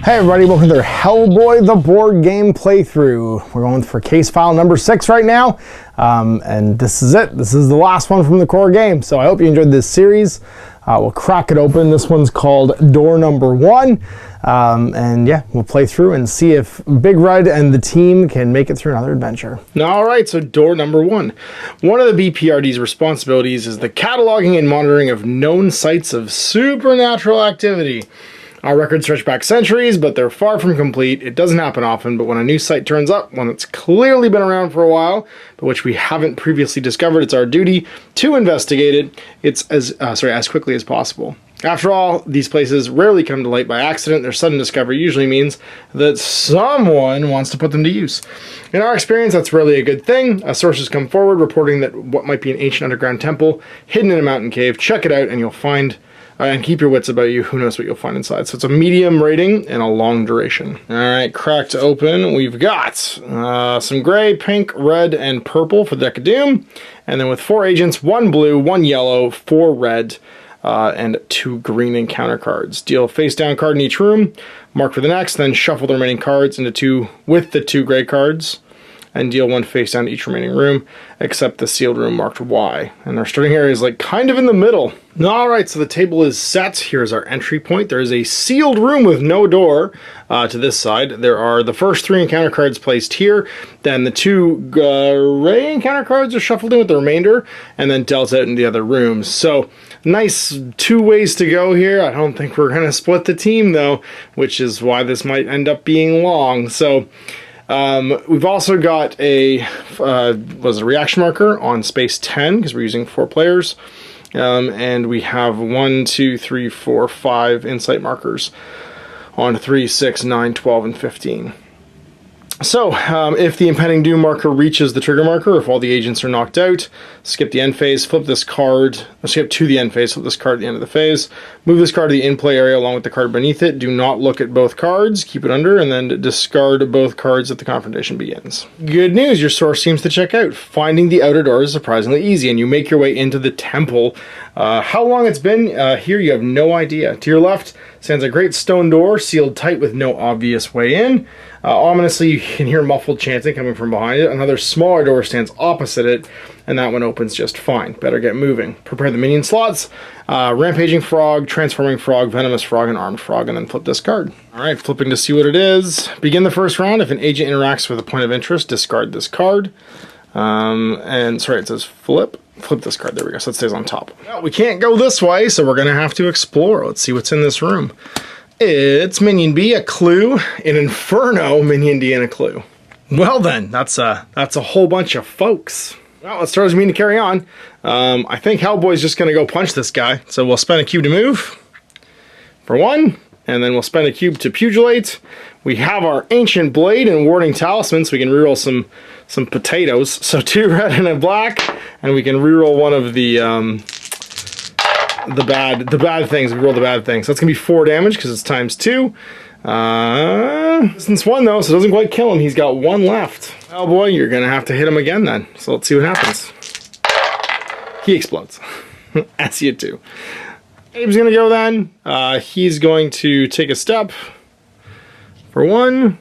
Hey everybody, welcome to their Hellboy the Board Game playthrough. We're going for case file number 6 right now, and this is it. This is the last one from the core game, so I hope you enjoyed this series. We'll crack it open. This one's called Door Number 1, and yeah, we'll play through and see if Big Red and the team can make it through another adventure. Alright, so Door Number 1. One of the BPRD's responsibilities is the cataloging and monitoring of known sites of supernatural activity. Our records stretch back centuries, but they're far from complete. It doesn't happen often, but when a new site turns up, one that's clearly been around for a while, but which we haven't previously discovered, it's our duty to investigate it. As quickly as possible. After all, these places rarely come to light by accident. Their sudden discovery usually means that someone wants to put them to use. In our experience, that's rarely a good thing. Sources come forward reporting that what might be an ancient underground temple hidden in a mountain cave. Check it out and you'll find... and keep your wits about you. Who knows what you'll find inside. So it's a medium rating and a long duration. Alright, cracked open. We've got some gray, pink, red, and purple for the deck of Doom. And then with 4 agents, 1 blue, 1 yellow, 4 red, and 2 green encounter cards. Deal a face down card in each room. Mark for the next, then shuffle the remaining cards into with the 2 gray cards. And deal 1 face down to each remaining room, except the sealed room marked Y. And our starting area is like kind of in the middle. Alright, so the table is set. Here's our entry point. There is a sealed room with no door to this side. There are the first 3 encounter cards placed here. Then the 2 gray encounter cards are shuffled in with the remainder, and then dealt out in the other rooms. So, nice 2 ways to go here. I don't think we're going to split the team, though, which is why this might end up being long. So... we've also got a reaction marker on space 10 because we're using 4 players, and we have 1, 2, 3, 4, 5 insight markers on 3, 6, 9, 12, and 15. So, if the Impending Doom marker reaches the trigger marker, if all the agents are knocked out, skip the end phase, flip this card, skip to the end phase, flip this card at the end of the phase, move this card to the in-play area along with the card beneath it, do not look at both cards, keep it under, and then discard both cards at the confrontation begins. Good news, your source seems to check out. Finding the outer door is surprisingly easy, and you make your way into the temple. How long it's been here, you have no idea. To your left stands a great stone door, sealed tight with no obvious way in. Ominously, you can hear muffled chanting coming from behind it. Another smaller door stands opposite it, and that one opens just fine. Better get moving. Prepare the minion slots. Rampaging frog, transforming frog, venomous frog, and armed frog, and then flip this card. Alright, flipping to see what it is. Begin the first round. If an agent interacts with a point of interest, discard this card. It says flip. Flip this card. There we go. So it stays on top. Well, we can't go this way, so we're going to have to explore. Let's see what's in this room. It's Minion B, a clue, an Inferno, Minion D, and a clue. Well then, that's a whole bunch of folks. Well, let's start as mean to carry on. I think Hellboy's just going to go punch this guy. So we'll spend a cube to move for 1, and then we'll spend a cube to pugilate. We have our Ancient Blade and Warding Talisman, so we can reroll some potatoes. So 2 red and a black, and we can reroll one of the bad things. We roll the bad things. So that's gonna be 4 damage because it's times 2. Distance 1 though, so it doesn't quite kill him. He's got 1 left. Oh boy, you're gonna have to hit him again then. So let's see what happens. He explodes. As you do. Abe's gonna go then. He's going to take a step for 1,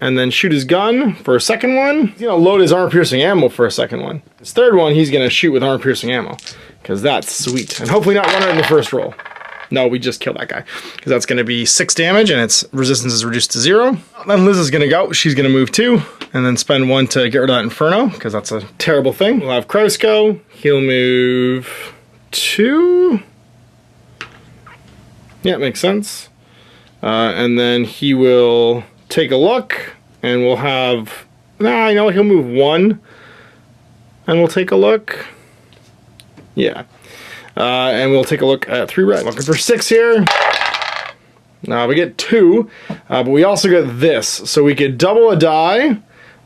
and then shoot his gun for a second one. He's gonna load his armor-piercing ammo for a second one. His third one, he's gonna shoot with armor-piercing ammo, because that's sweet. And hopefully not run out in the first roll. No, we just kill that guy, because that's gonna be 6 damage, and its resistance is reduced to 0. Then Liz is gonna go. She's gonna move 2, and then spend 1 to get rid of that Inferno, because that's a terrible thing. We'll have Kraus go. He'll move 2. Yeah, it makes sense. And then he will take a look, and we'll have... I know he'll move 1, and we'll take a look. Yeah. And we'll take a look at 3 red. Looking for 6 here. We get 2, but we also get this. So we could double a die,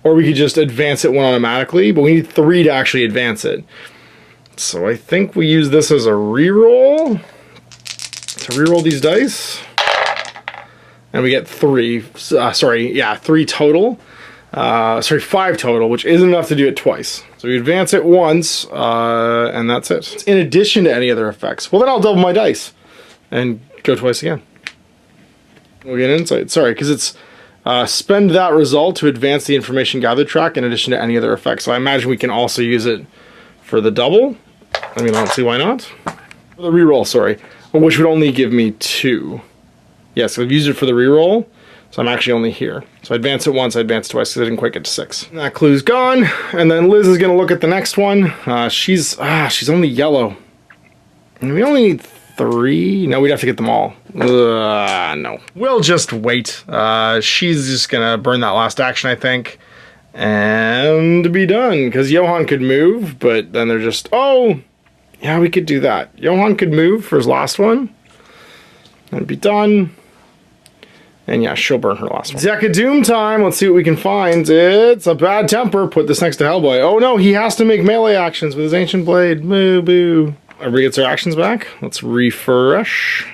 or we could just advance it 1 automatically, but we need 3 to actually advance it. So I think we use this as a reroll. To reroll these dice. And we get 3, 3 total. 5 total, which isn't enough to do it twice. So we advance it once, and that's it. It's in addition to any other effects. Well, then I'll double my dice and go twice again. We'll get insight. Sorry, because it's spend that result to advance the information gathered track in addition to any other effects. So I imagine we can also use it for the double. I mean, I don't see why not. For the reroll, sorry. Which would only give me 2. Yes, I've used it for the reroll, so I'm actually only here. So I advance it once, I advance twice, because I didn't quite get to 6. And that clue's gone, and then Liz is going to look at the next one. She's only yellow. And we only need 3? No, we'd have to get them all. No. We'll just wait. She's just going to burn that last action, I think. And be done, because Johan could move, but then they're just... Oh! Yeah, we could do that. Johan could move for his last one. And be done. And yeah, she'll burn her last one. Deck of Doom time. Let's see what we can find. It's a bad temper. Put this next to Hellboy. Oh no, he has to make melee actions with his Ancient Blade. Moo boo. Everybody gets their actions back. Let's refresh.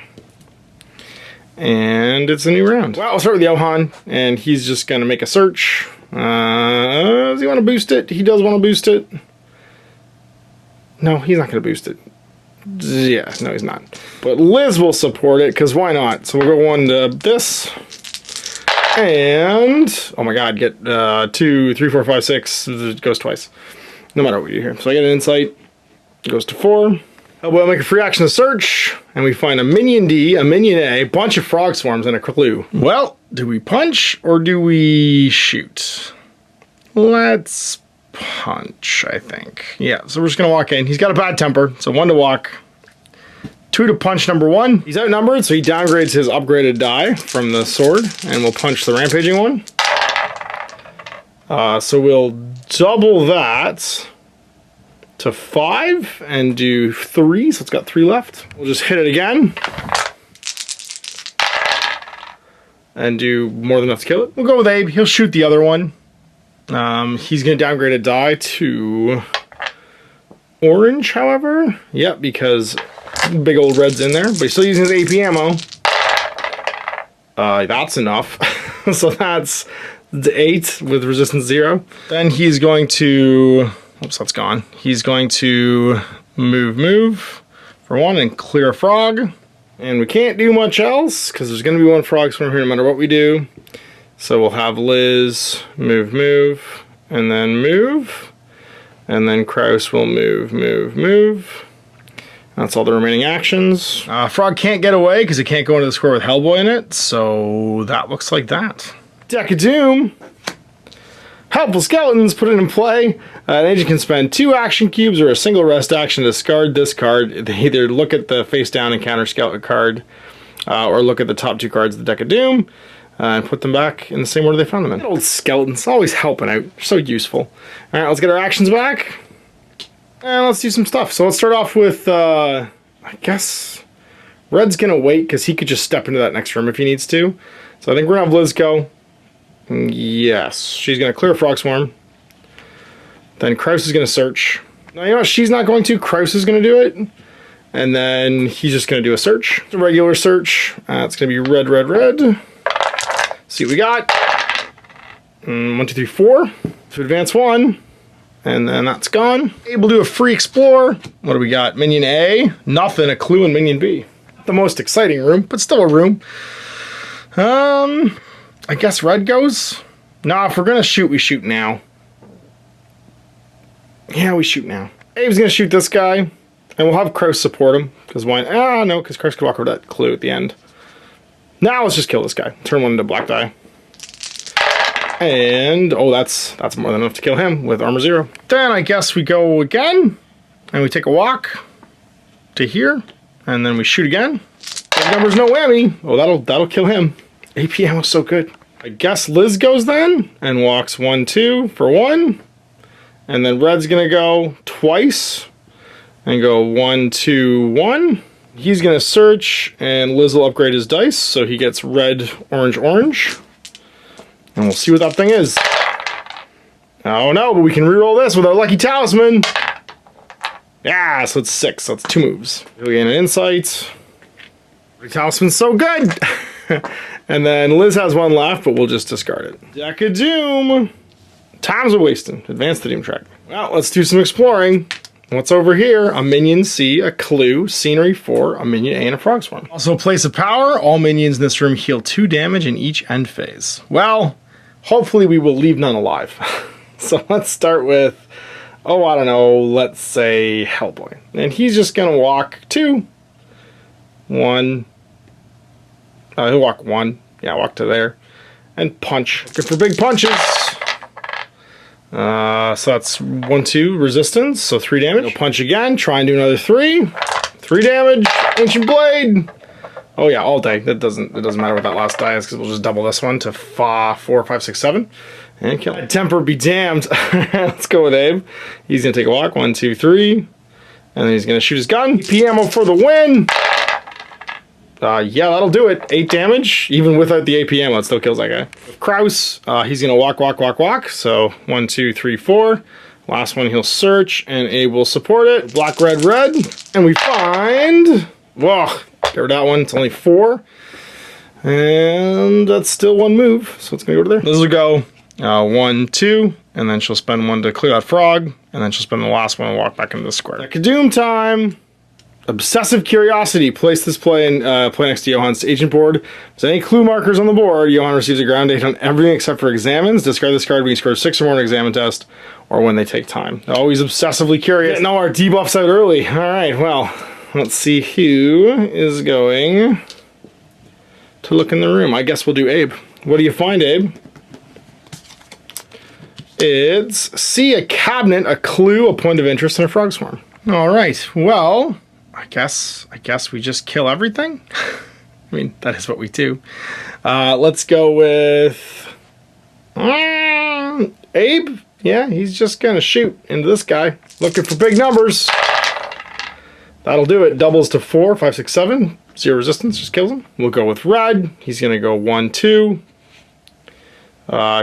And it's a new round. Well, we'll start with Johan. And he's just going to make a search. Does he want to boost it? He does want to boost it. No, he's not going to boost it. Yeah, no, he's not. But Liz will support it, because why not? So we'll go one to this. And, oh my god, get 2, 3, 4, 5, 6. It goes twice. No matter what we do here. So I get an insight. It goes to 4. We'll make a free action to search. And we find a minion D, a minion A, bunch of frog swarms, and a clue. Well, do we punch or do we shoot? Let's punch, I think. Yeah, so we're just gonna walk in. He's got a bad temper, so 1 to walk. 2 to punch number 1. He's outnumbered, so he downgrades his upgraded die from the sword, and we'll punch the rampaging one. So we'll double that to 5 and do 3, so it's got 3 left. We'll just hit it again. And do more than enough to kill it. We'll go with Abe. He'll shoot the other one. He's going to downgrade a die to orange, however. Yep, because big old red's in there. But he's still using his AP ammo. That's enough. So that's the 8 with resistance 0. Then he's going to... Oops, that's gone. He's going to move for 1 and clear a frog. And we can't do much else, because there's going to be 1 frog swarm here no matter what we do. So we'll have Liz move, and then Kraus will move. That's all the remaining actions. Frog can't get away because it can't go into the square with Hellboy in it, so that looks like that. Deck of Doom. Helpful Skeletons, put it in play. An agent can spend 2 action cubes or a single rest action to discard this card. They either look at the face down encounter skeleton card, or look at the top 2 cards of the Deck of Doom. And put them back in the same order they found them in. Old skeletons, always helping out. They're so useful. All right, let's get our actions back. And let's do some stuff. So let's start off with, I guess, Red's going to wait because he could just step into that next room if he needs to. So I think we're going to have Liz go. Yes, she's going to clear a frog swarm. Then Kraus is going to search. No, you know what? She's not going to. Kraus is going to do it. And then he's just going to do a search. It's a regular search. It's going to be red. See what we got. 1, 2, 3, 4. So advance 1. And then that's gone. Able to do a free explore. What do we got? Minion A. Nothing. A clue in Minion B. The most exciting room, but still a room. I guess red goes. Nah, if we're going to shoot, we shoot now. Yeah, we shoot now. Abe's going to shoot this guy. And we'll have Kraus support him. Because why? No, because Kraus could walk over that clue at the end. Now let's just kill this guy. Turn 1 into black die. And, oh, that's more than enough to kill him with armor 0. Then I guess we go again. And we take a walk to here. And then we shoot again. That number's no whammy. Oh, that'll kill him. AP ammo's so good. I guess Liz goes then. And walks 1, 2 for 1. And then red's going to go twice. And go 1, 2, 1. He's going to search, and Liz will upgrade his dice, so he gets red, orange. And we'll see what that thing is. Oh no, but we can reroll this with our lucky talisman. Yeah, so it's 6, so it's 2 moves. We'll gain an insight. The talisman's so good! And then Liz has 1 left, but we'll just discard it. Deck of Doom. Time's a wasting. Advance the Doom track. Well, let's do some exploring. What's over here? A minion C, a clue, scenery 4, a minion A, and a frog swarm. Also, place of power. All minions in this room heal 2 damage in each end phase. Well, hopefully we will leave none alive. So let's start with, oh, I don't know, let's say Hellboy. And he's just going to walk 2, 1. He'll walk 1. Yeah, walk to there. And punch. Good for big punches. So that's 1, 2 resistance, so 3 damage. He'll punch again, try and do another 3. 3 damage, Ancient Blade. Oh yeah, all day. It doesn't matter what that last die is, because we'll just double this one to 4, 5, 6, 7. And kill it. Temper be damned. Let's go with Abe. He's gonna take a walk, 1, 2, 3. And then he's gonna shoot his gun. AP ammo for the win. Yeah, that'll do it. 8 damage, even without the AP ammo, it still kills that guy. Kraus, he's gonna walk. So 1, 2, 3, 4. Last one he'll search, and Abe will support it. Black, red, red, and we find. Whoa, get rid of that one. It's only 4, and that's still 1 move. So it's gonna go to there. This will go 1, 2, and then she'll spend 1 to clear that frog, and then she'll spend the last one and walk back into the square. Deck of Doom time. Obsessive Curiosity. Place this play next to Johann's agent board. If there's any clue markers on the board, Johann receives a ground date on everything except for examines. Discard this card when you score 6 or more in an examine test, or when they take time. Always obsessively curious. Getting all our debuffs out early. Alright, well, let's see who is going to look in the room. I guess we'll do Abe. What do you find, Abe? It's C, a cabinet, a clue, a point of interest, and a frog swarm. Alright, well, I guess we just kill everything. I mean, that is what we do. Let's go with Abe. Yeah, he's just gonna shoot into this guy. Looking for big numbers. That'll do it. Doubles to 4, 5, 6, 7. 0 resistance, just kills him. We'll go with red. He's gonna go 1, 2.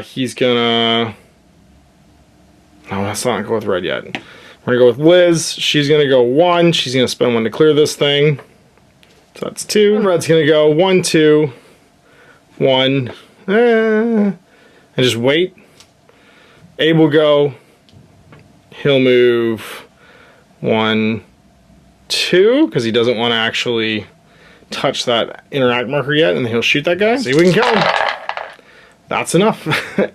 He's gonna. No, let's not go with red yet. We're gonna go with Liz. She's gonna go 1. She's gonna spend 1 to clear this thing. So that's 2. Red's gonna go 1, 2, 1, and just wait. Abe will go. He'll move 1, 2, because he doesn't want to actually touch that interact marker yet, and then he'll shoot that guy. See if we can kill him. That's enough.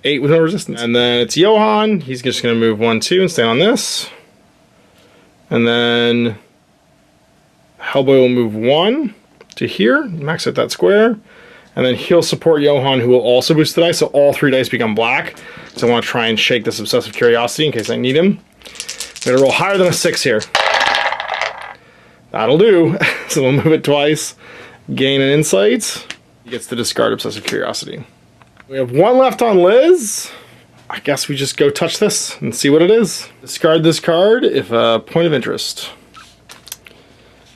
8 with no resistance. And then it's Johann. He's just gonna move 1, 2, and stay on this. And then Hellboy will move 1 to here, max out that square. And then he'll support Johann, who will also boost the dice, so all 3 dice become black. So I want to try and shake this Obsessive Curiosity in case I need him. I'm going to roll higher than a 6 here. That'll do. So we'll move it twice. Gain an insight. He gets to discard Obsessive Curiosity. We have 1 left on Liz. I guess we just go touch this and see what it is. Discard this card if a point of interest.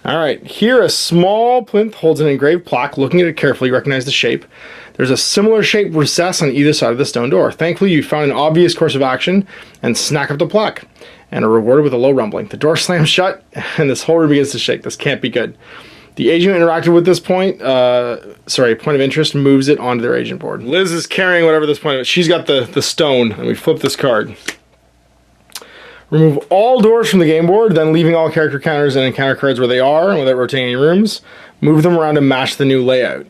Alright, here a small plinth holds an engraved plaque. Looking at it carefully, recognize the shape. There's a similar shaped recess on either side of the stone door. Thankfully, you found an obvious course of action and snack up the plaque, and are rewarded with a low rumbling. The door slams shut, and this whole room begins to shake. This can't be good. The agent interacted with this point, point of interest, moves it onto their agent board. Liz is carrying whatever this point is. She's got the stone, and we flip this card. Remove all doors from the game board, then leaving all character counters and encounter cards where they are, and without rotating any rooms. Move them around to match the new layout.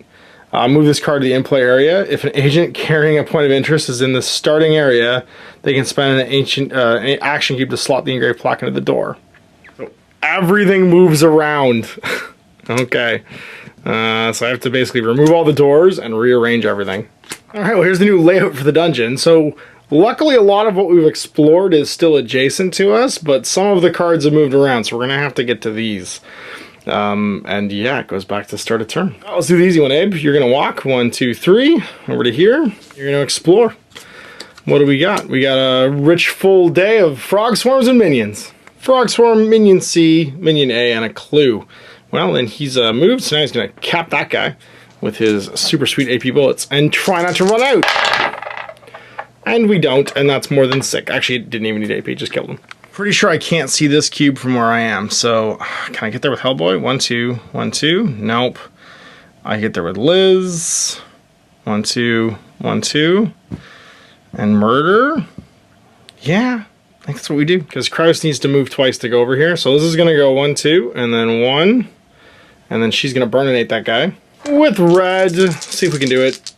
Move this card to the in-play area. If an agent carrying a point of interest is in the starting area, they can spend an action cube to slot the engraved plaque into the door. So everything moves around. Okay. So I have to basically remove all the doors and rearrange everything. Alright, well here's the new layout for the dungeon. So luckily a lot of what we've explored is still adjacent to us, but some of the cards have moved around, so we're going to have to get to these. And yeah, it goes back to start a turn. Well, let's do the easy one, Abe. You're going to walk 1, 2, 3 over to here. You're going to explore. What do we got? We got a rich full day of frog swarms and minions. Frog swarm, minion C, minion A, and a clue. Well, then he's moved, so now he's going to cap that guy with his super sweet AP bullets and try not to run out. And we don't, and that's more than sick. Actually, it didn't even need AP, just killed him. Pretty sure I can't see this cube from where I am, so can I get there with Hellboy? 1, 2, 1, 2. Nope. I get there with Liz. 1, 2, 1, 2. And murder. Yeah, I think that's what we do, because Kraus needs to move twice to go over here. So this is going to go 1, 2, and then 1. And then she's going to burninate that guy with red. See if we can do it.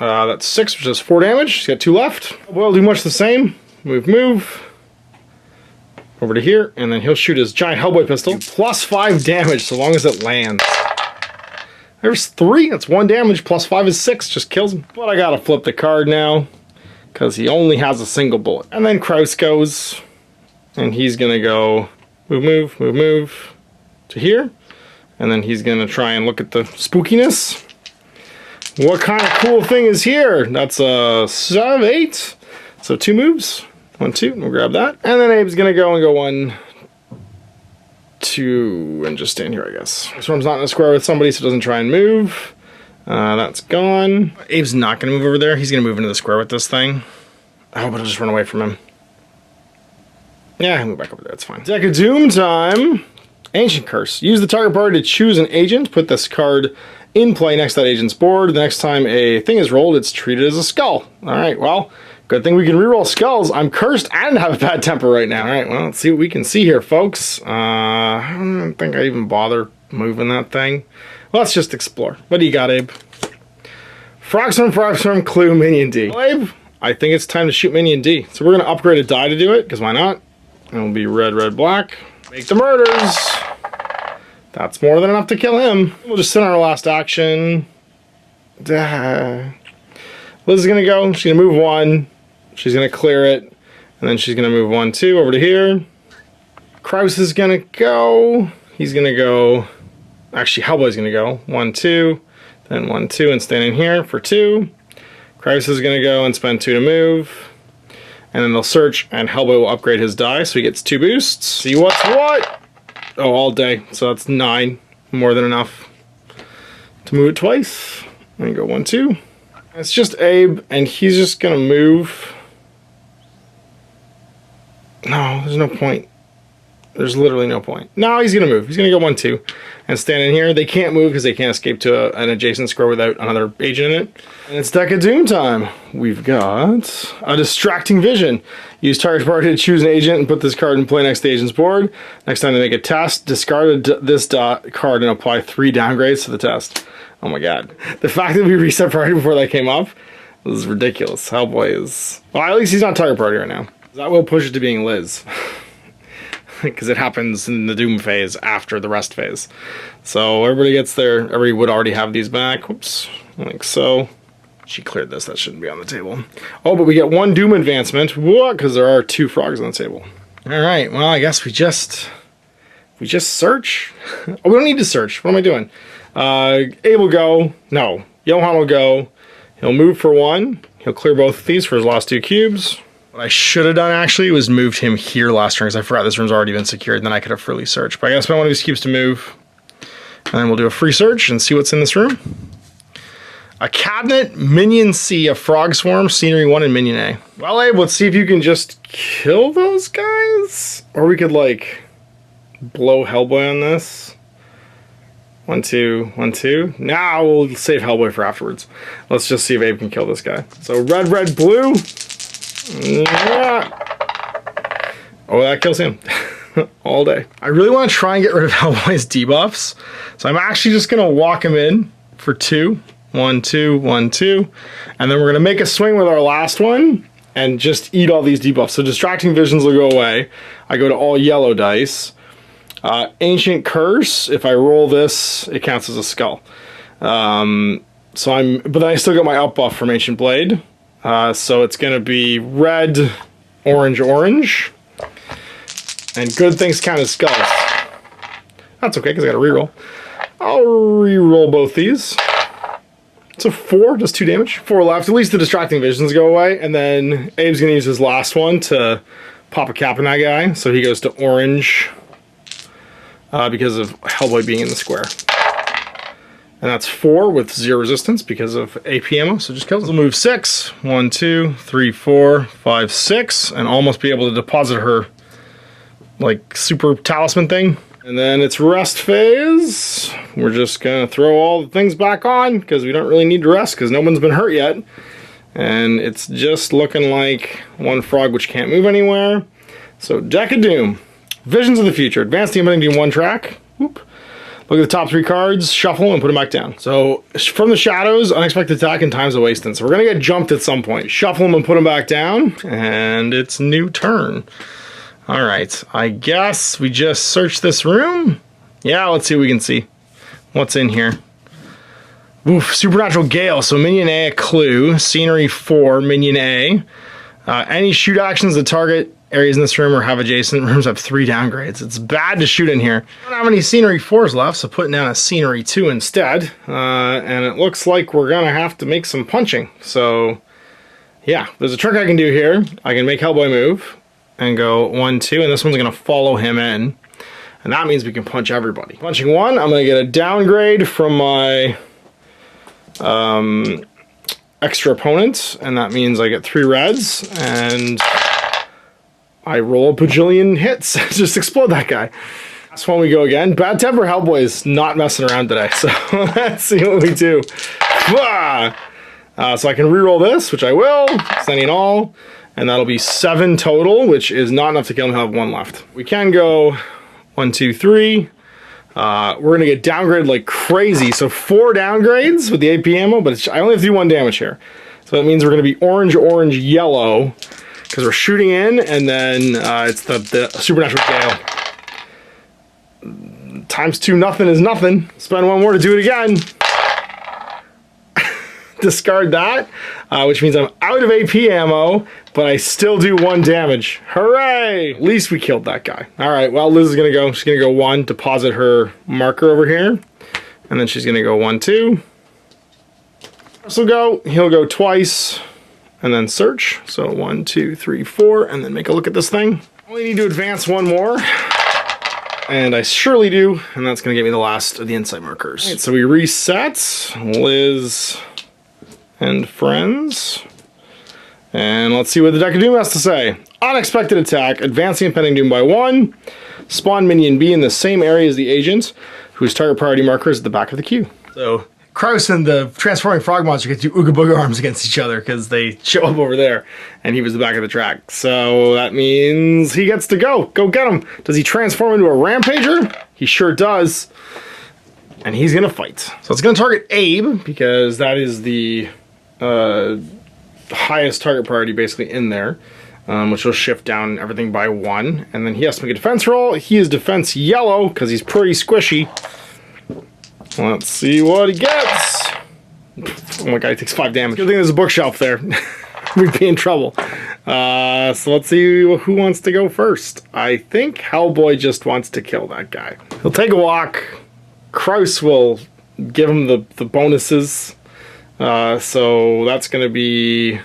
That's 6, which is 4 damage. She's got 2 left. We'll do much the same. Move. Over to here, and then he'll shoot his giant Hellboy pistol. Plus 5 damage, so long as it lands. There's 3. That's 1 damage. Plus 5 is 6. Just kills him. But I gotta flip the card now, because he only has a single bullet. And then Kraus goes, and he's gonna go move to here. And then he's gonna try and look at the spookiness. What kind of cool thing is here? That's a 7, 8. So 2 moves. 1, 2. We'll grab that. And then Abe's gonna go and go 1, 2, and just stand here, I guess. Storm's not in a square with somebody, so it doesn't try and move. That's gone. Abe's not gonna move over there. He's gonna move into the square with this thing. I hope it'll just run away from him. Yeah, he'll move back over there. That's fine. Deck of Doom time. Ancient Curse. Use the target party to choose an agent. Put this card in play next to that agent's board. The next time a thing is rolled, it's treated as a skull. Alright, well, good thing we can reroll skulls. I'm cursed and have a bad temper right now. Alright, well, let's see what we can see here, folks. I don't think I even bother moving that thing. Let's just explore. What do you got, Abe? Frogstorm, Clue, Minion D. Well, Abe, I think it's time to shoot Minion D. So we're going to upgrade a die to do it, because why not? It'll be red, red, black. Make the murders. That's more than enough to kill him. We'll just send our last action. Liz is going to go. She's going to move 1. She's going to clear it. And then she's going to move 1, 2 over to here. Kraus is going to go. He's going to go. Actually, Hellboy's going to go. 1, 2. Then 1, 2 and stand in here for 2. Kraus is going to go and spend 2 to move. And then they'll search, and Hellboy will upgrade his die, so he gets 2 boosts. See what's what? Oh, all day. So that's 9. More than enough to move it twice. And go 1, 2. It's just Abe, and he's just going to move. No, there's no point. There's literally no point. No, he's going to move. He's going to go 1, 2 and stand in here. They can't move because they can't escape to an adjacent square without another agent in it. And it's Deck of Doom time. We've got a Distracting Vision. Use target party to choose an agent and put this card in play next to the agent's board. Next time they make a test, discard this card and apply 3 downgrades to the test. Oh my god. The fact that we reset party before that came up was ridiculous. Hellboy is... Well, at least he's not target party right now. That will push it to being Liz. Because it happens in the Doom phase after the rest phase. So everybody gets there. Everybody would already have these back. Whoops. Like so. She cleared this. That shouldn't be on the table. Oh, but we get 1 Doom advancement. What? Because there are 2 frogs on the table. Alright, well, I guess we just search. Oh, we don't need to search. What am I doing? Abe will go. No. Johan will go. He'll move for 1. He'll clear both of these for his last 2 cubes. What I should have done, actually, was moved him here last turn, because I forgot this room's already been secured, and then I could have freely searched. But I gotta spend 1 of these cubes to move. And then we'll do a free search and see what's in this room. A cabinet, Minion C, a frog swarm, scenery 1, and Minion A. Well, Abe, let's see if you can just kill those guys. Or we could, like, blow Hellboy on this. 1, 2, 1, 2. Now we'll save Hellboy for afterwards. Let's just see if Abe can kill this guy. So red, red, blue. Oh, that kills him. All day. I really want to try and get rid of Hellboy's debuffs. So I'm actually just going to walk him in for 2. 1, 2, 1, 2. And then we're going to make a swing with our last one and just eat all these debuffs. So Distracting Visions will go away. I go to all yellow dice. Ancient Curse, if I roll this, it counts as a skull. But then I still got my up buff from Ancient Blade. So it's going to be red, orange, orange. And good things count as skulls. That's okay, because I got to reroll. I'll reroll both these. It's a 4, just 2 damage. 4 left. At least the Distracting Visions go away. And then Abe's going to use his last one to pop a cap on that guy. So he goes to orange because of Hellboy being in the square. And that's 4 with 0 resistance because of AP ammo, so just kills. We'll move 6. 1, 2, 3, 4, 5, 6, and almost be able to deposit her, like, super talisman thing. And then it's rest phase. We're just gonna throw all the things back on, because we don't really need to rest, because no one's been hurt yet. And it's just looking like one frog which can't move anywhere. So Deck of Doom. Visions of the Future. Advance the Impending Doom 1 track. Whoop. Look at the top 3 cards, shuffle, and put them back down. So from the shadows, unexpected attack and times of wasting. So we're gonna get jumped at some point. Shuffle them and put them back down, and it's new turn. All right, I guess we just search this room. Yeah, let's see what we can see. What's in here? Oof, Supernatural Gale. So minion A, a clue. Scenery 4, minion A. Any shoot actions that target areas in this room or have adjacent rooms have 3 downgrades. It's bad to shoot in here. I don't have any Scenery 4s left, so putting down a Scenery 2 instead. And it looks like we're gonna have to make some punching. So yeah, there's a trick I can do here. I can make Hellboy move and go 1, 2, and this one's gonna follow him in. And that means we can punch everybody. Punching 1, I'm gonna get a downgrade from my extra opponent, and that means I get 3 reds, and I roll a bajillion hits. Just explode that guy. That's when we go again. Bad Temper Hellboy is not messing around today, so let's see what we do. So I can reroll this, which I will, sending all, and that'll be 7 total, which is not enough to kill him. He'll have 1 left. We can go 1, 2, 3. We're gonna get downgraded like crazy. So 4 downgrades with the AP ammo, but I only have to do 1 damage here. So that means we're gonna be orange, orange, yellow, because we're shooting in, and then it's the Supernatural Gale. Times 2, nothing is nothing. Spend 1 more to do it again. Discard that, which means I'm out of AP ammo, but I still do 1 damage. Hooray! At least we killed that guy. All right, well, Liz is gonna go. She's gonna go 1, deposit her marker over here, and then she's gonna go 1, 2. This will go. He'll go twice, and then search. So 1, 2, 3, 4, and then make a look at this thing. Only need to advance 1 more. And I surely do, and that's gonna get me the last of the insight markers. Right, so we reset Liz and friends. And let's see what the Deck of Doom has to say. Unexpected attack, advance the Impending Doom by 1, spawn minion B in the same area as the agent, whose target priority marker is at the back of the queue. So Kraus and the transforming frog monster get to do Ooga Booga arms against each other because they show up over there, and he was the back of the track. So that means he gets to go. Go get him. Does he transform into a rampager? He sure does. And he's gonna fight. So it's gonna target Abe, because that is the highest target priority basically in there, which will shift down everything by 1. And then he has to make a defense roll. He is defense yellow, because he's pretty squishy. Let's see what he gets. Oh my god, he takes 5 damage. Good thing there's a bookshelf there. We'd be in trouble. So let's see who wants to go first. I think Hellboy just wants to kill that guy. He'll take a walk. Kraus will give him the bonuses. So that's going to be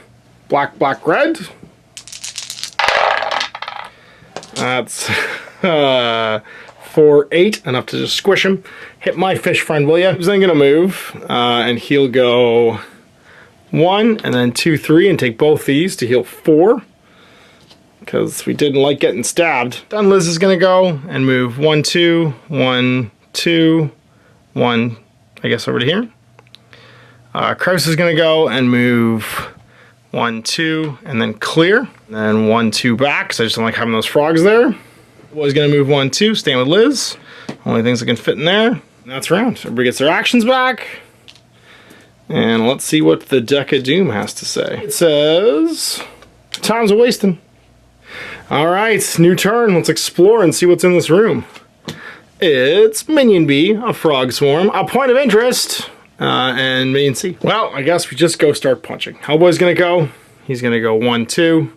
black, black, red. That's 4, 8, enough to just squish him. Hit my fish friend, will ya? He's then gonna move, and he'll go 1, and then 2, 3, and take both these to heal 4, because we didn't like getting stabbed. Then Liz is gonna go and move 1, 2, 1, 2, 1, I guess over to here. Kraus is gonna go and move 1, 2, and then clear. And then 1, 2 back, because I just don't like having those frogs there. Boy's gonna move 1, 2, staying with Liz. Only things that can fit in there. And that's round. Everybody gets their actions back. And let's see what the Deck of Doom has to say. It says, time's a wasting. All right, new turn. Let's explore and see what's in this room. It's Minion B, a frog swarm, a point of interest, and Minion C. Well, I guess we just go start punching. Hellboy's gonna go. He's gonna go 1, 2,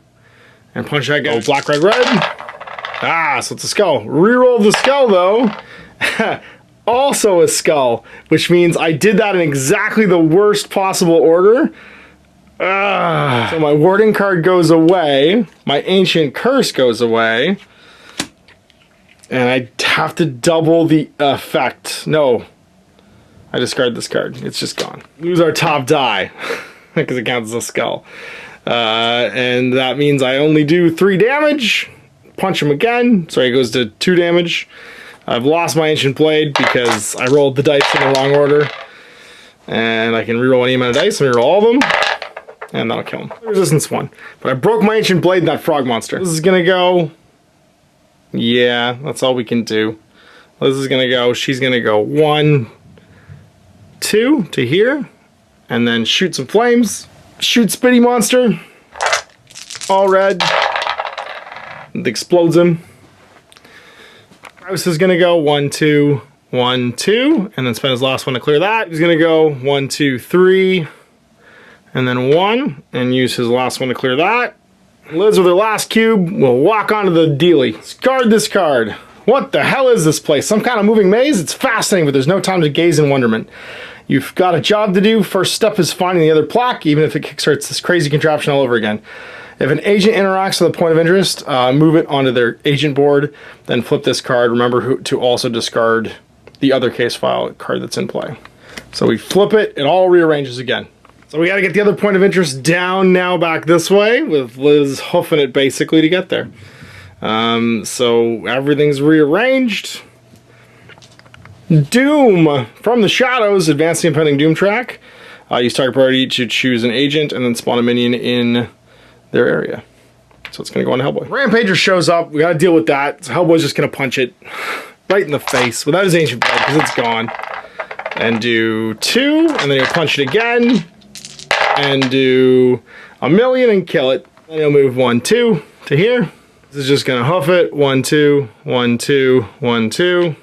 and punch that guy. Oh, black, red, red. Ah, so it's a skull. Reroll the skull, though. Also a skull, which means I did that in exactly the worst possible order. So my warding card goes away. My ancient curse goes away. And I have to double the effect. No. I discard this card. It's just gone. Lose our top die, because it counts as a skull. And that means I only do 3 damage. Punch him again. Sorry, it goes to 2 damage. I've lost my Ancient Blade because I rolled the dice in the wrong order. And I can reroll any amount of dice and reroll all of them. And that'll kill him. Resistance 1. But I broke my ancient blade in that frog monster. This is gonna go... Yeah, that's all we can do. Liz is gonna go, she's gonna go 1, 2 to here. And then shoot some flames. Shoot Spitty Monster. All red. It explodes him. Rouse is gonna go 1, 2, 1, 2, and then spend his last one to clear that. He's gonna go 1, 2, 3, and then 1, and use his last one to clear that. Liz with her last cube will walk onto the dealie. Discard this card. What the hell is this place? Some kind of moving maze? It's fascinating, but there's no time to gaze in wonderment. You've got a job to do. First step is finding the other plaque, even if it kickstarts this crazy contraption all over again. If an agent interacts with a point of interest, move it onto their agent board, then flip this card. Remember to also discard the other case file card that's in play. So we flip it, it all rearranges again. So we gotta get the other point of interest down now back this way, with Liz hoofing it basically to get there. So everything's rearranged. Doom! From the shadows, advance the Impending Doom track. Use target priority to choose an agent and then spawn a minion in their area. So it's gonna go on Hellboy. Rampager shows up, we gotta deal with that. So Hellboy's just gonna punch it right in the face without his ancient blade because it's gone. And do 2, and then he'll punch it again. And do a million and kill it. Then he'll move 1, 2 to here. This is just gonna hoof it. 1, 2, 1, 2, 1, 2.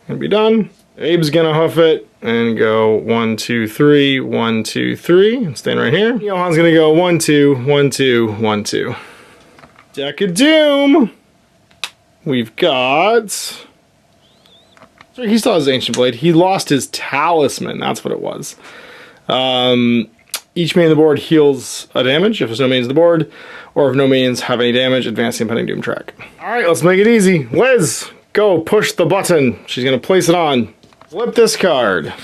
Gonna be done. Abe's gonna hoof it and go 1, 2, 3, 1, 2, 3. I'm staying right here. Johan's gonna go 1, 2, 1, 2, 1, 2. Deck of Doom. We've got... He still has Ancient Blade. He lost his Talisman. That's what it was. Each minion on the board heals a damage if there's no minions on the board, or if no minions have any damage, advance the Impending Doom track. Alright, let's make it easy. Liz, go push the button. She's gonna place it on. Flip this card.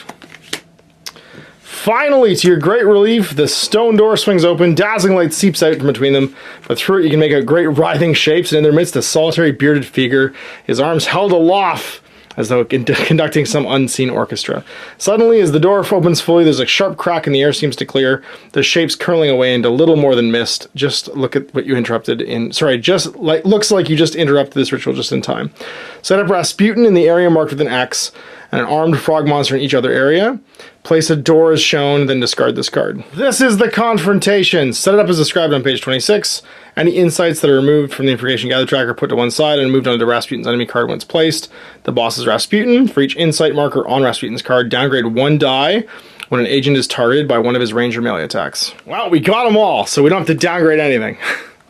Finally, to your great relief, the stone door swings open, dazzling light seeps out from between them, but through it you can make out great writhing shapes, and in their midst a solitary bearded figure, his arms held aloft, as though conducting some unseen orchestra. Suddenly, as the door opens fully, there's a sharp crack and the air seems to clear, the shapes curling away into little more than mist. Just look at what you interrupted in... Sorry, just like looks like you just interrupted this ritual just in time. Set up Rasputin in the area marked with an X, and an armed frog monster in each other area. Place a door as shown, then discard this card. This is the Confrontation. Set it up as described on page 26. Any insights that are removed from the information gather track are put to one side and moved onto Rasputin's enemy card when it's placed. The boss is Rasputin. For each insight marker on Rasputin's card, downgrade 1 die when an agent is targeted by one of his range or melee attacks. Well, we got them all, so we don't have to downgrade anything.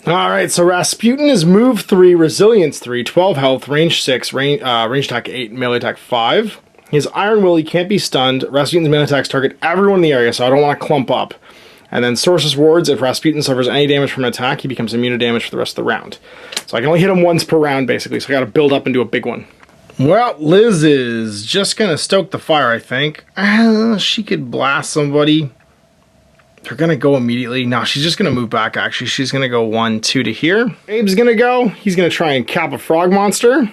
Alright, so Rasputin is move 3, resilience 3, 12 health, range 6, range attack 8, melee attack 5. His Iron Will, he can't be stunned. Rasputin's melee attacks target everyone in the area, so I don't want to clump up. And then Sorceress Wards, if Rasputin suffers any damage from an attack, he becomes immune to damage for the rest of the round. So I can only hit him once per round, basically, so I gotta build up and do a big one. Well, Liz is just gonna stoke the fire, I think. She could blast somebody. They're gonna go immediately. No, she's just gonna move back, actually. She's gonna go 1, 2 to here. Abe's gonna go. He's gonna try and cap a frog monster.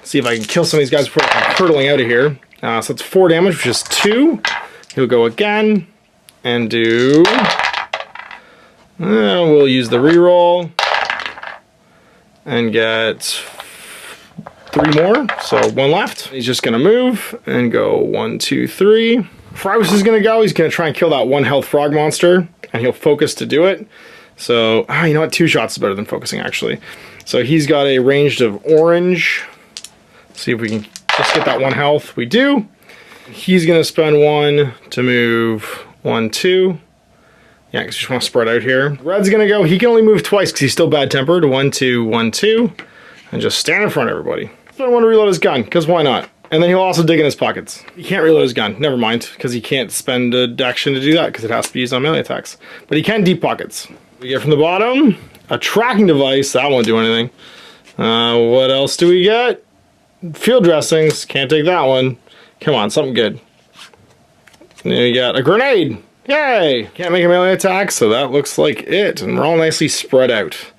See if I can kill some of these guys before I come hurtling out of here. So that's 4 damage, which is 2. He'll go again and do... we'll use the reroll and get 3 more, so 1 left. He's just gonna move and go 1, 2, 3. Frous is gonna go. He's gonna try and kill that 1 health frog monster, and he'll focus to do it. So, you know what? 2 shots is better than focusing, actually. So he's got a ranged of orange. See if we can just get that 1 health. We do. He's gonna spend 1 to move 1, 2. Yeah, because you just want to spread out here. Red's gonna go. He can only move twice because he's still bad-tempered. 1, 2, 1, 2. And just stand in front of everybody. So I want to reload his gun, because why not? And then he'll also dig in his pockets. He can't reload his gun. Never mind, because he can't spend an action to do that, because it has to be used on melee attacks. But he can deep pockets. We get from the bottom a tracking device. That won't do anything. What else do we get? Field dressings. Can't take that one. Come on, something good. And then we got a grenade. Yay! Can't make a melee attack, so that looks like it. And we're all nicely spread out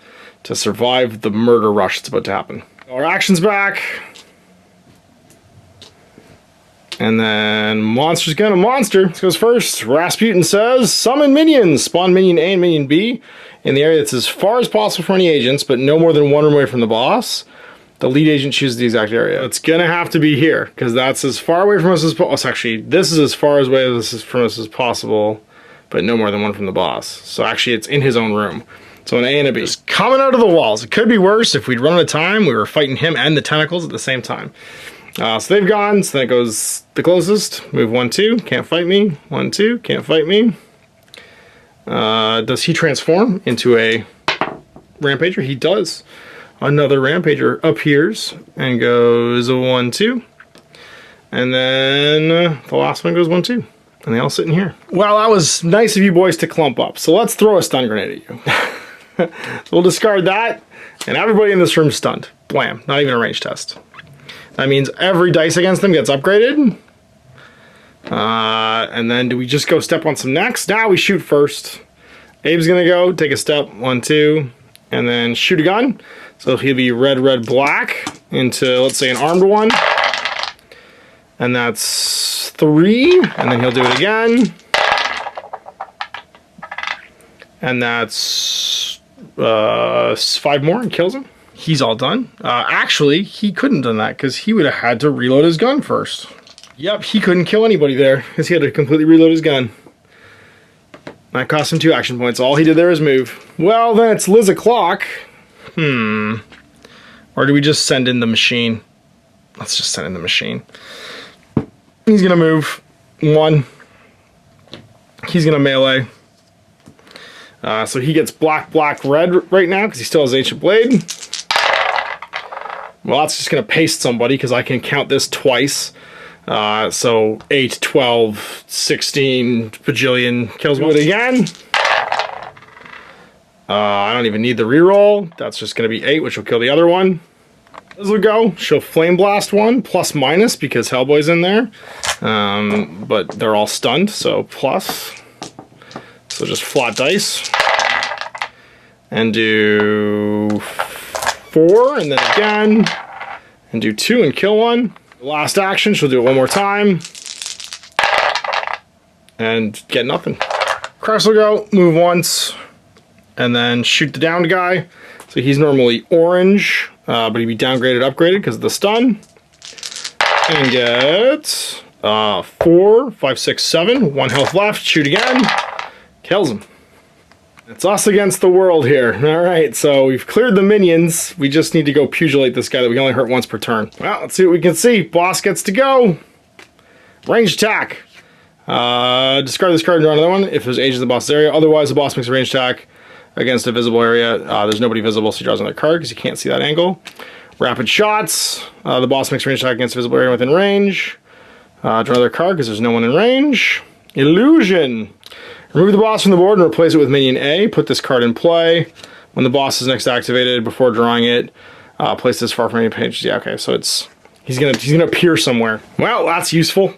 to survive the murder rush that's about to happen. Our action's back. And then monster's gonna monster. This goes first. Rasputin says, summon minions. Spawn minion A and minion B in the area that's as far as possible for any agents, but no more than 1 room away from the boss. The lead agent chooses the exact area. It's gonna have to be here, because that's as far away from us as possible. Actually, this is as far away from us as possible, but no more than 1 from the boss. So actually, it's in his own room. So an A and a B. Just coming out of the walls. It could be worse if we'd run out of time. We were fighting him and the tentacles at the same time. So they've gone, so that goes the closest. Move 1, 2, can't fight me. 1, 2, can't fight me. Does he transform into a Rampager? He does. Another Rampager appears and goes a 1, 2. And then the last one goes 1, 2. And they all sit in here. Well, that was nice of you boys to clump up. So let's throw a stun grenade at you. So we'll discard that, and everybody in this room's stunned. Blam, not even a range test. That means every dice against them gets upgraded. And then do we just go step on some next? Now we shoot first. Abe's gonna go, take a step, 1, 2, and then shoot a gun. So he'll be red, red, black into, let's say, an armed one. And that's 3, and then he'll do it again. And that's 5 more and kills him. He's all done. Actually, he couldn't have done that because he would have had to reload his gun first. Yep, he couldn't kill anybody there because he had to completely reload his gun. That cost him 2 action points. All he did there was move. Well, then it's Liz o'clock. Or do we just send in the machine? Let's just send in the machine. He's gonna move 1. He's gonna melee. So he gets black, black, red right now because he still has Ancient Blade. Well, that's just going to paste somebody because I can count this twice. So 8, 12, 16, bajillion kills me again. I don't even need the reroll. That's just going to be 8, which will kill the other one. This will go. She'll Flame Blast 1, plus minus because Hellboy's in there. But they're all stunned, so plus. So just flat dice. And do 4, and then again. And do 2 and kill 1. Last action, she'll do it 1 more time. And get nothing. Kraus will go, move once, and then shoot the downed guy. So he's normally orange, but he'd be downgraded, upgraded because of the stun. And get 4, 5, 6, 7. 1 health left, shoot again. Kills him. It's us against the world here. Alright, so we've cleared the minions. We just need to go pugilate this guy that we can only hurt once per turn. Well, let's see what we can see. Boss gets to go. Ranged attack. Discard this card and draw another one if there's agents in the boss's area. Otherwise, the boss makes a ranged attack against a visible area. There's nobody visible, so he draws another card because you can't see that angle. Rapid shots. The boss makes a ranged attack against a visible area within range. Draw another card because there's no one in range. Illusion. Remove the boss from the board and replace it with minion A. Put this card in play. When the boss is next activated, before drawing it, place this far from any page. Yeah, okay, so he's gonna appear somewhere. Well, that's useful.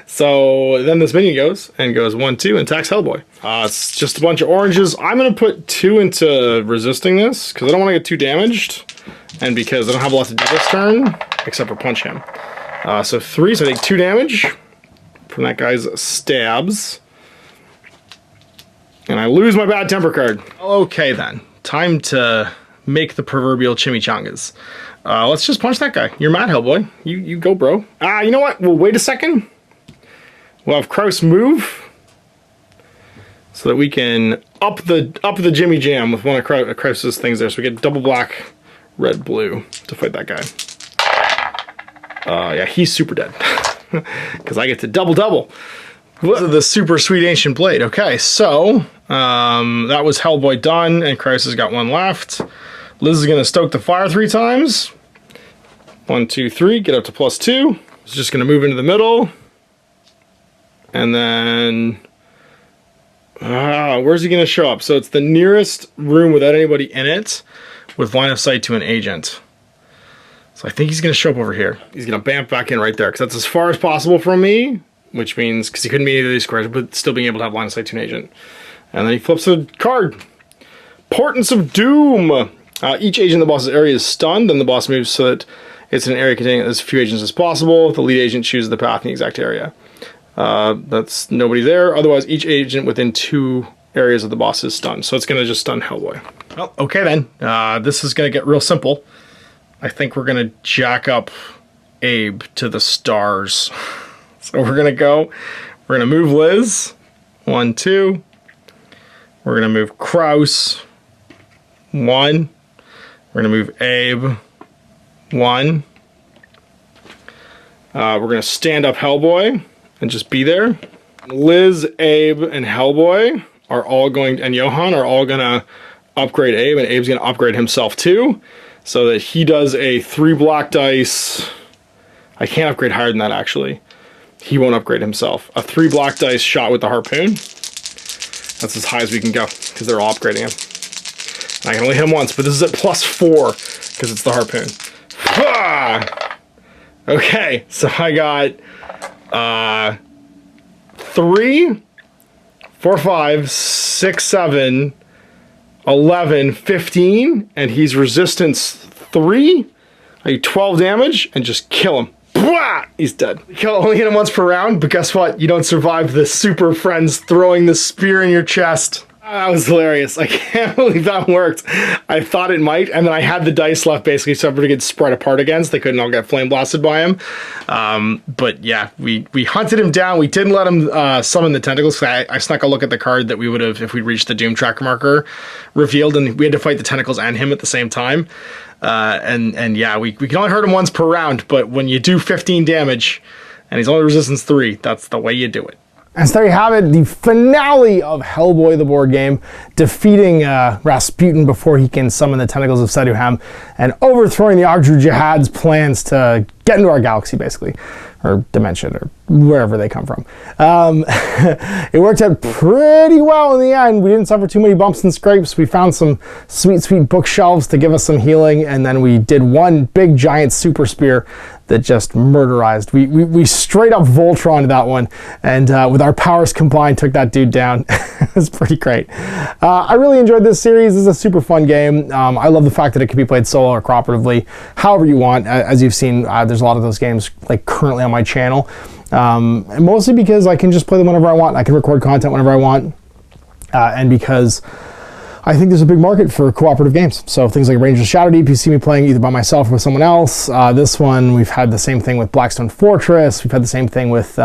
So then this minion goes 1, 2 and attacks Hellboy. It's just a bunch of oranges. I'm gonna put 2 into resisting this because I don't want to get too damaged, and because I don't have a lot to do this turn except for punch him. So 3, so I take 2 damage from that guy's stabs. And I lose my bad temper card. Okay then, time to make the proverbial chimichangas. Let's just punch that guy. You're mad, Hellboy. You go, bro. You know what? Well, wait a second. We'll have Kraus move so that we can up the Jimmy Jam with one of Kraus's things there. So we get double black, red, blue to fight that guy. Yeah, he's super dead because I get to double. The super sweet ancient blade. Okay, so that was Hellboy done, and Kraus has got 1 left. Liz is gonna stoke the fire 3 times. 1, 2, 3. Get up to +2. He's just gonna move into the middle, and then where's he gonna show up? So it's the nearest room without anybody in it, with line of sight to an agent. So I think he's gonna show up over here. He's gonna bamf back in right there because that's as far as possible from me. Which means, because he couldn't be either of these squares, but still being able to have line of sight to an agent. And then he flips a card. Portents of Doom. Each agent in the boss's area is stunned, then the boss moves so that It's an area containing as few agents as possible. The lead agent chooses the path in the exact area. That's nobody there. Otherwise, each agent within 2 areas of the boss is stunned. So it's going to just stun Hellboy. Well, okay then. This is going to get real simple. I think we're going to jack up Abe to the stars. So we're going to move Liz. 1, 2. We're going to move Kraus. 1. We're going to move Abe. 1. We're going to stand up Hellboy and just be there. Liz, Abe, and Hellboy are all going, and Johan are all going to upgrade Abe, and Abe's going to upgrade himself too, so that he does a 3 black dice. I can't upgrade higher than that, actually. He won't upgrade himself. A 3 black dice shot with the harpoon. That's as high as we can go, because they're all upgrading him. And I can only hit him once, but this is at +4, because it's the harpoon. Okay, so I got 3, 4, 5, 6, 7, 11, 15, and he's resistance 3. I do 12 damage and just kill him. Blah! He's dead. Only hit him once per round, but guess what? You don't survive the super friends throwing the spear in your chest. That was hilarious. I can't believe that worked. I thought it might, and then I had the dice left basically so everybody could spread apart again so they couldn't all get flame blasted by him. But yeah, we hunted him down. We didn't let him summon the tentacles. I snuck a look at the card that we would have, if we reached the Doom tracker marker, revealed, and we had to fight the tentacles and him at the same time. And yeah, we can only hurt him once per round, but when you do 15 damage, and he's only resistance 3, that's the way you do it. And so there you have it, the finale of Hellboy the board game, defeating Rasputin before he can summon the tentacles of Seduham, and overthrowing the Ardru Jihad's plans to get into our galaxy, basically, or dimension, or wherever they come from. It worked out pretty well in the end. We didn't suffer too many bumps and scrapes. We found some sweet, sweet bookshelves to give us some healing, and then we did one big giant super spear that just murderized. We straight up Voltroned that one, and with our powers combined, took that dude down. It was pretty great. I really enjoyed this series. This is a super fun game. I love the fact that it can be played solo or cooperatively, however you want. As you've seen, there's a lot of those games like currently on my channel, and mostly because I can just play them whenever I want. I can record content whenever I want, and because I think there's a big market for cooperative games. So things like Rangers Shadow Deep, you see me playing either by myself or with someone else. This one, we've had the same thing with Blackstone Fortress. We've had the same thing with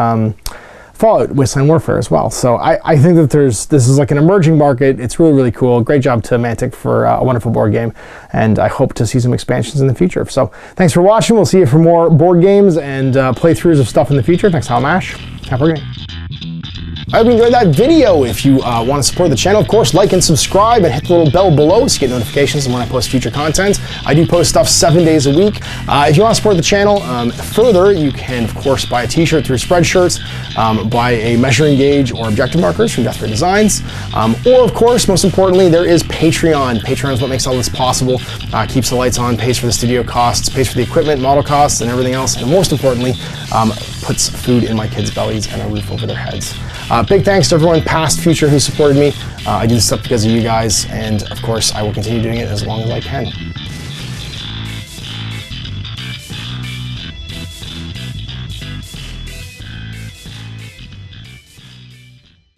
Fallout, Wasteland Warfare as well. So I think that this is like an emerging market. It's really, really cool. Great job to Mantic for a wonderful board game. And I hope to see some expansions in the future. So thanks for watching. We'll see you for more board games and playthroughs of stuff in the future. Thanks, I'm Ash. Have a great day. I hope you enjoyed that video. If you want to support the channel, of course, like and subscribe and hit the little bell below so you get notifications when I post future content. I do post stuff 7 days a week. If you want to support the channel further, you can, of course, buy a t-shirt through Spreadshirts, buy a measuring gauge or objective markers from Death Ray Designs, or, of course, most importantly, there is Patreon. Patreon is what makes all this possible, keeps the lights on, pays for the studio costs, pays for the equipment, model costs, and everything else, and most importantly, puts food in my kids' bellies and a roof over their heads. Big thanks to everyone, past, future, who supported me. I do this stuff because of you guys, and of course, I will continue doing it as long as I can.